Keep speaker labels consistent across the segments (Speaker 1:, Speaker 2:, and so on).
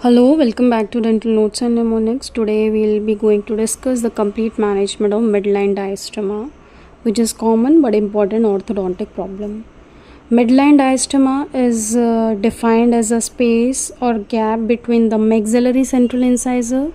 Speaker 1: Hello, welcome back to Dental Notes and Mnemonics. Today we'll be going to discuss the complete management of midline diastema, which is common but important orthodontic problem. Midline diastema is defined as a space or gap between the maxillary central incisor,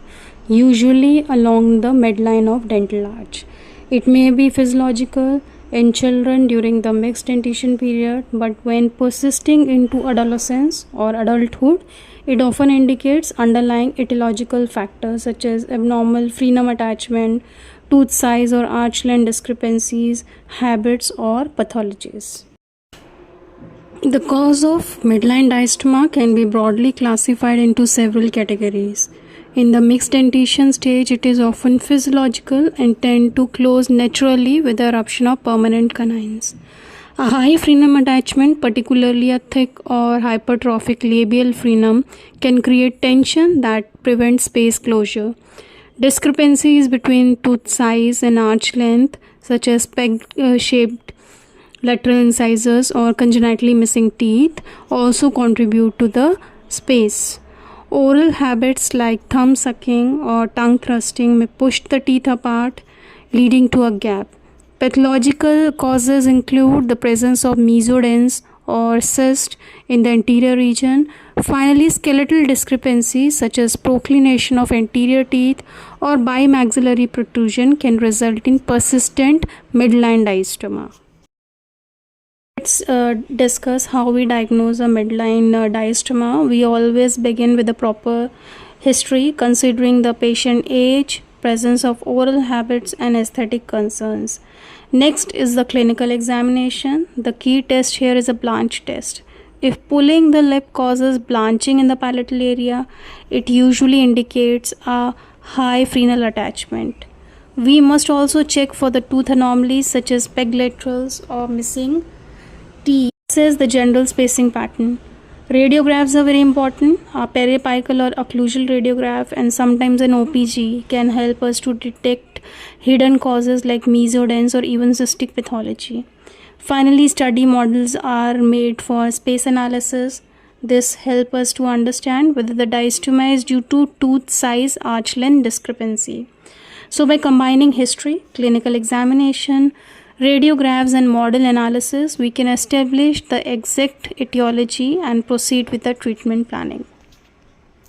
Speaker 1: usually along the midline of dental arch. It may be physiological in children during the mixed dentition period, but when persisting into adolescence or adulthood, it often indicates underlying etiological factors such as abnormal frenum attachment, tooth size or arch length discrepancies, habits, or pathologies. The cause of midline diastema can be broadly classified into several categories. In the mixed dentition stage, it is often physiological and tend to close naturally with the eruption of permanent canines. A high frenum attachment, particularly a thick or hypertrophic labial frenum, can create tension that prevents space closure. Discrepancies between tooth size and arch length, such as peg-shaped lateral incisors or congenitally missing teeth, also contribute to the space. Oral habits like thumb sucking or tongue thrusting may push the teeth apart, leading to a gap. Pathological causes include the presence of mesodens or cyst in the anterior region. Finally, skeletal discrepancies such as proclination of anterior teeth or bimaxillary protrusion can result in persistent midline diastema. Let's discuss how we diagnose a midline diastema. We always begin with a proper history, considering the patient age, presence of oral habits, and aesthetic concerns. Next is the clinical examination. The key test here is a blanch test. If pulling the lip causes blanching in the palatal area, it usually indicates a high frenal attachment. We must also check for the tooth anomalies such as peg laterals or missing teeth. This is the general spacing pattern. Radiographs are very important. A periapical or occlusal radiograph and sometimes an OPG can help us to detect hidden causes like mesodens or even cystic pathology. Finally, study models are made for space analysis. This helps us to understand whether the diastema is due to tooth size arch length discrepancy. So by combining history, clinical examination, radiographs and model analysis, we can establish the exact etiology and proceed with the treatment planning.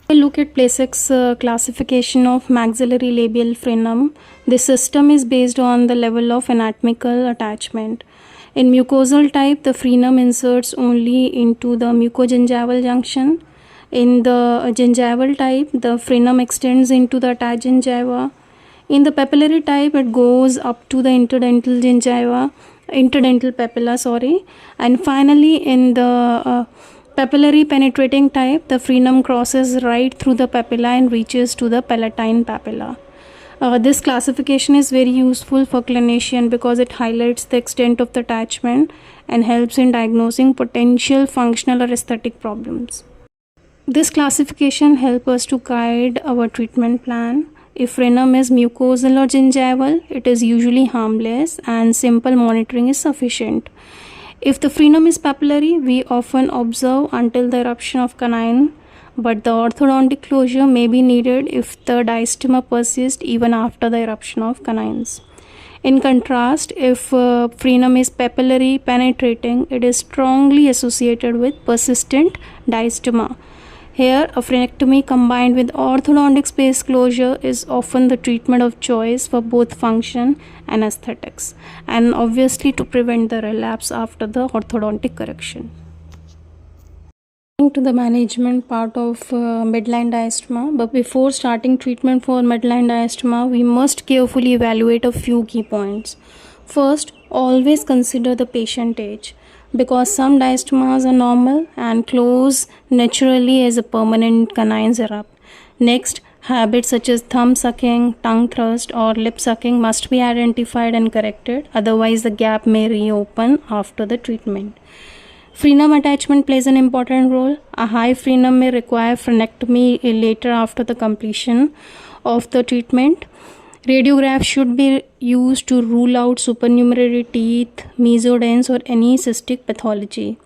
Speaker 1: We'll look at Plasex's classification of maxillary labial frenum. This system is based on the level of anatomical attachment. In mucosal type, the frenum inserts only into the mucogingival junction. In the gingival type, the frenum extends into the attached gingiva. In the papillary type, it goes up to the interdental papilla, and finally in the papillary penetrating type, the frenum crosses right through the papilla and reaches to the palatine papilla. This classification is very useful for clinician because it highlights the extent of the attachment and helps in diagnosing potential functional or aesthetic problems. This classification helps us to guide our treatment plan. If frenum is mucosal or gingival, it is usually harmless and simple monitoring is sufficient. If the frenum is papillary, we often observe until the eruption of canine, but the orthodontic closure may be needed if the diastema persists even after the eruption of canines. In contrast, if frenum is papillary penetrating, it is strongly associated with persistent diastema. Here, a frenectomy combined with orthodontic space closure is often the treatment of choice for both function and aesthetics, and obviously to prevent the relapse after the orthodontic correction. To the management part of midline diastema, but before starting treatment for midline diastema, we must carefully evaluate a few key points. First, always consider the patient age, because some diastemas are normal and close naturally as a permanent canines erupt. Next, habits such as thumb sucking, tongue thrust, or lip sucking must be identified and corrected, otherwise the gap may reopen after the treatment. Frenum attachment plays an important role. A high frenum may require frenectomy later after the completion of the treatment. Radiographs should be used to rule out supernumerary teeth, mesodens, or any cystic pathology.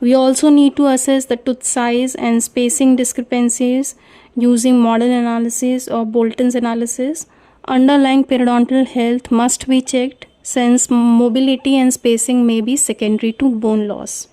Speaker 1: We also need to assess the tooth size and spacing discrepancies using model analysis or Bolton's analysis. Underlying periodontal health must be checked since mobility and spacing may be secondary to bone loss.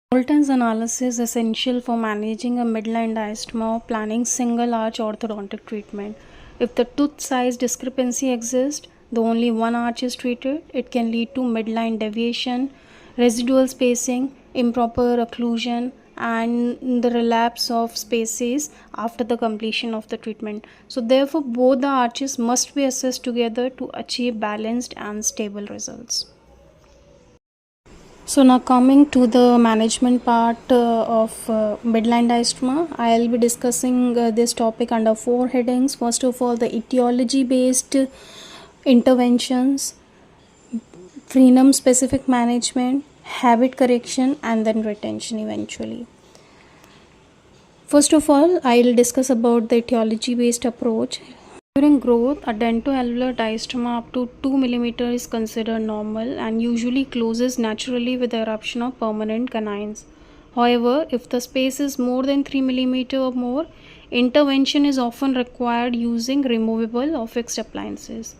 Speaker 1: Bolton's analysis is essential for managing a midline diastema or planning single arch orthodontic treatment. If the tooth size discrepancy exists, though only one arch is treated, it can lead to midline deviation, residual spacing, improper occlusion, and the relapse of spaces after the completion of the treatment. So therefore both the arches must be assessed together to achieve balanced and stable results. So now coming to the management part of midline diastema, I'll be discussing this topic under 4 headings. First of all, the etiology based interventions, frenum specific management, habit correction, and then retention eventually. First of all, I'll discuss about the etiology based approach. During growth, a dentoalveolar diastema up to 2 mm is considered normal and usually closes naturally with the eruption of permanent canines. However, if the space is more than 3 mm or more, intervention is often required using removable or fixed appliances.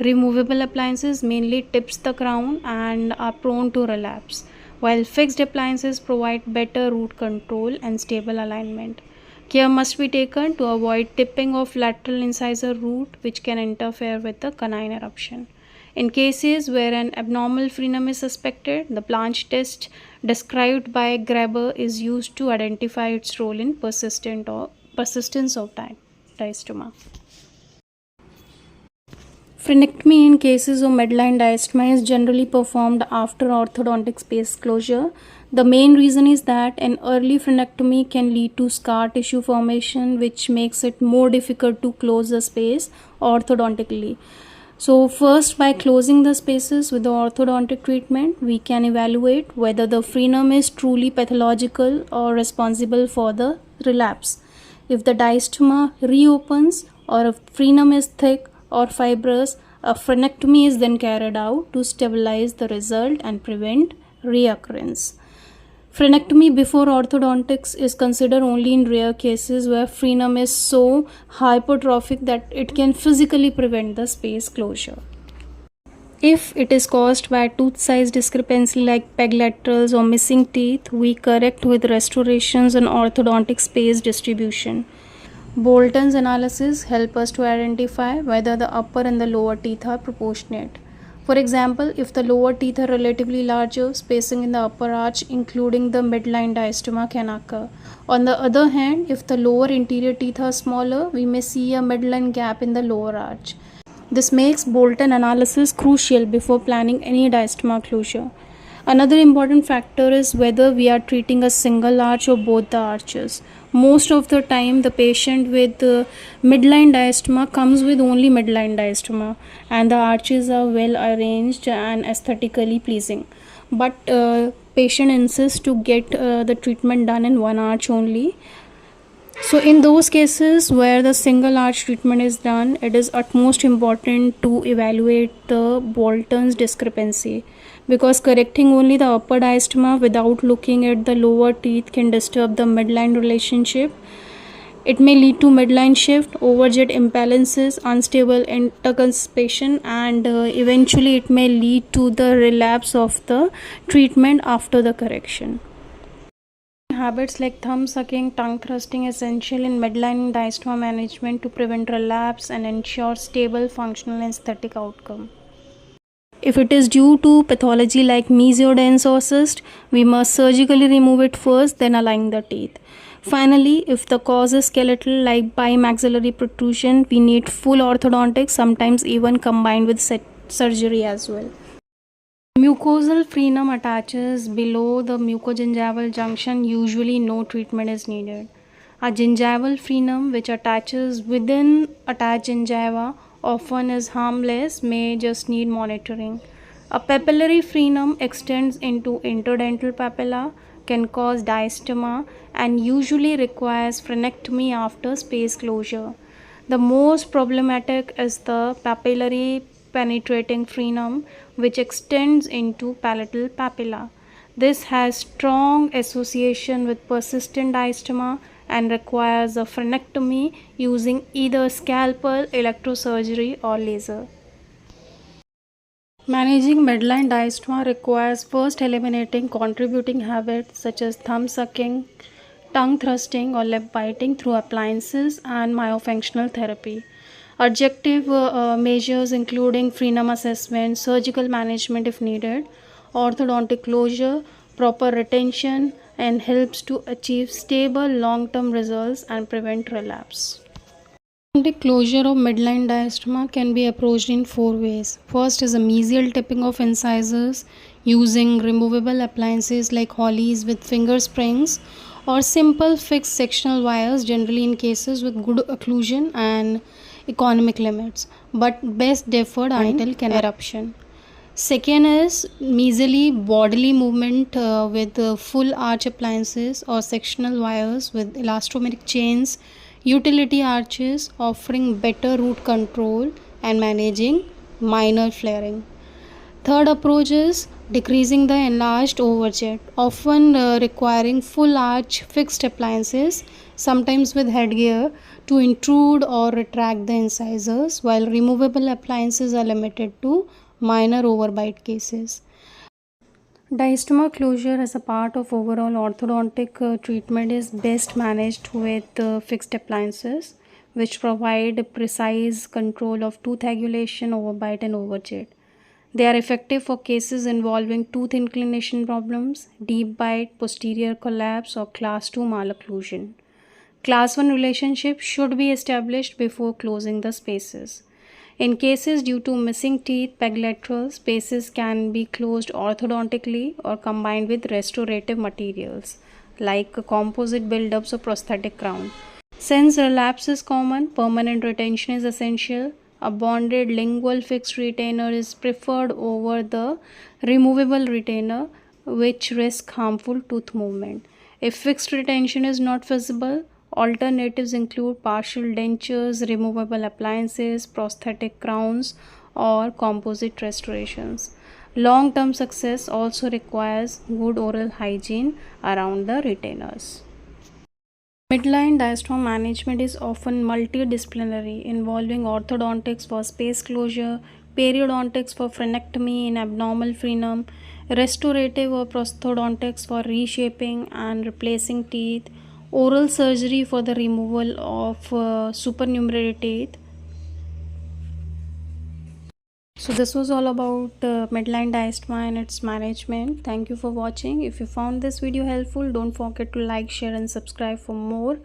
Speaker 1: Removable appliances mainly tips the crown and are prone to relapse, while fixed appliances provide better root control and stable alignment. Care must be taken to avoid tipping of lateral incisor root, which can interfere with the canine eruption. In cases where an abnormal frenum is suspected, the Blanche test described by Graber is used to identify its role in persistence of diastema. Frenectomy in cases of midline diastema is generally performed after orthodontic space closure. The main reason is that an early frenectomy can lead to scar tissue formation, which makes it more difficult to close the space orthodontically. So first, by closing the spaces with the orthodontic treatment, we can evaluate whether the frenum is truly pathological or responsible for the relapse. If the diastema reopens or if frenum is thick or fibrous, a frenectomy is then carried out to stabilize the result and prevent reoccurrence. Frenectomy before orthodontics is considered only in rare cases where frenum is so hypertrophic that it can physically prevent the space closure. If it is caused by tooth size discrepancy like peg laterals or missing teeth, we correct with restorations and orthodontic space distribution. Bolton's analysis help us to identify whether the upper and the lower teeth are proportionate. For example, if the lower teeth are relatively larger, spacing in the upper arch, including the midline diastema, can occur. On the other hand, if the lower interior teeth are smaller, we may see a midline gap in the lower arch. This makes Bolton analysis crucial before planning any diastema closure. Another important factor is whether we are treating a single arch or both the arches. Most of the time, the patient with midline diastema comes with only midline diastema and the arches are well arranged and aesthetically pleasing. But patient insists to get the treatment done in one arch only. So in those cases where the single arch treatment is done, it is utmost important to evaluate the Bolton's discrepancy, because correcting only the upper diastema without looking at the lower teeth can disturb the midline relationship. It may lead to midline shift, overjet imbalances, unstable interconspation, and eventually it may lead to the relapse of the treatment after the correction. Habits like thumb sucking, tongue thrusting essential in midline diastema management to prevent relapse and ensure stable functional and aesthetic outcome. If it is due to pathology like mesiodense or cyst, we must surgically remove it first, then align the teeth. Finally, if the cause is skeletal like bimaxillary protrusion, we need full orthodontics, sometimes even combined with surgery as well. Mucosal frenum attaches below the mucogingival junction. Usually no treatment is needed. A gingival frenum which attaches within attached gingiva often is harmless, may just need monitoring. A papillary frenum extends into interdental papilla, can cause diastema, and usually requires frenectomy after space closure. The most problematic is the papillary penetrating frenum, which extends into palatal papilla. This has strong association with persistent diastema and requires a frenectomy using either scalpel, electrosurgery, or laser. Managing midline diastema requires first eliminating contributing habits such as thumb sucking, tongue thrusting, or lip biting through appliances and myofunctional therapy. Objective measures including frenum assessment, surgical management if needed, orthodontic closure, proper retention, and helps to achieve stable long-term results and prevent relapse. The closure of midline diastema can be approached in four ways. First is a mesial tipping of incisors using removable appliances like hollies with finger springs or simple fixed sectional wires, generally in cases with good occlusion and economic limits, but best deferred until canal eruption. Second is mesially bodily movement with full arch appliances or sectional wires with elastomeric chains, utility arches offering better root control and managing minor flaring. Third approach is decreasing the enlarged overjet, often requiring full arch fixed appliances, sometimes with headgear, to intrude or retract the incisors, while removable appliances are limited to minor overbite cases. Diastema closure as a part of overall orthodontic treatment is best managed with fixed appliances, which provide precise control of tooth angulation, overbite, and overjet. They are effective for cases involving tooth inclination problems, deep bite, posterior collapse, or class 2 malocclusion. Class 1 relationship should be established before closing the spaces. In cases due to missing teeth, peglateral spaces can be closed orthodontically or combined with restorative materials like composite buildups or prosthetic crown. Since relapse is common, permanent retention is essential. A bonded lingual fixed retainer is preferred over the removable retainer, which risk harmful tooth movement. If fixed retention is not feasible, alternatives include partial dentures, removable appliances, prosthetic crowns, or composite restorations. Long-term success also requires good oral hygiene around the retainers. Midline diastema management is often multidisciplinary, involving orthodontics for space closure, periodontics for frenectomy in abnormal frenum, restorative or prosthodontics for reshaping and replacing teeth, oral surgery for the removal of supernumerary teeth. So this was all about midline diastema and its management. Thank you for watching. If you found this video helpful, don't forget to like, share and subscribe for more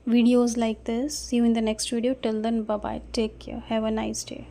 Speaker 1: videos like this. See you in the next video. Till then, bye bye. Take care. Have a nice day.